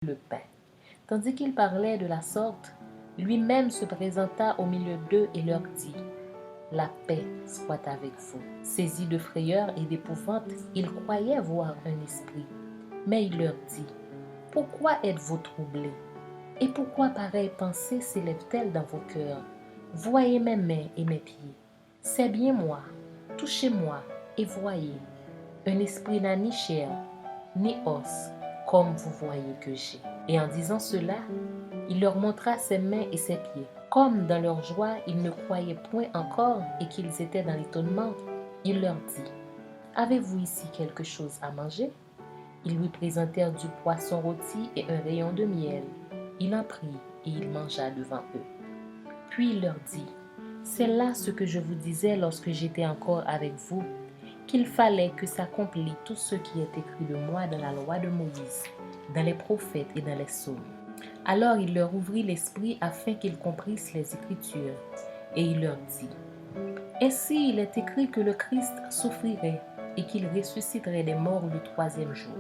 le pain. Tandis qu'il parlait de la sorte, lui-même se présenta au milieu d'eux et leur dit: La paix soit avec vous. Saisis de frayeur et d'épouvante, ils croyaient voir un esprit. Mais il leur dit: Pourquoi êtes-vous troublés? Et pourquoi pareille pensée s'élève-t-elle dans vos cœurs? Voyez mes mains et mes pieds. C'est bien moi. Touchez-moi et voyez. Un esprit n'a ni chair, ni os, comme vous voyez que j'ai. Et en disant cela, il leur montra ses mains et ses pieds. Comme dans leur joie, ils ne croyaient point encore et qu'ils étaient dans l'étonnement, il leur dit: Avez-vous ici quelque chose à manger? Ils lui présentèrent du poisson rôti et un rayon de miel. Il en prit et il mangea devant eux. Puis il leur dit: C'est là ce que je vous disais lorsque j'étais encore avec vous, qu'il fallait que s'accomplisse tout ce qui est écrit de moi dans la loi de Moïse, dans les prophètes et dans les psaumes. Alors il leur ouvrit l'esprit afin qu'ils comprissent les Écritures. Et il leur dit: Ainsi il est écrit que le Christ souffrirait et qu'il ressusciterait des morts le troisième jour,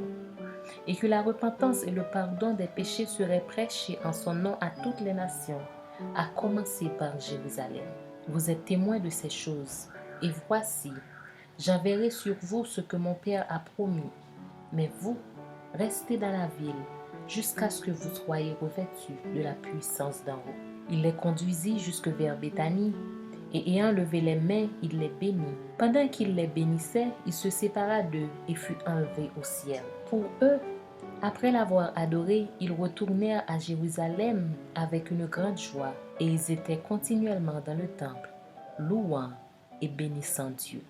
et que la repentance et le pardon des péchés seraient prêchés en son nom à toutes les nations, à commencer par Jérusalem. Vous êtes témoins de ces choses, et voici, j'enverrai sur vous ce que mon Père a promis. Mais vous, restez dans la ville, jusqu'à ce que vous soyez revêtus de la puissance d'en haut. Il les conduisit jusque vers Béthanie, et ayant levé les mains, il les bénit. Pendant qu'il les bénissait, il se sépara d'eux et fut enlevé au ciel. Pour eux, après l'avoir adoré, ils retournèrent à Jérusalem avec une grande joie, et ils étaient continuellement dans le temple, louant et bénissant Dieu.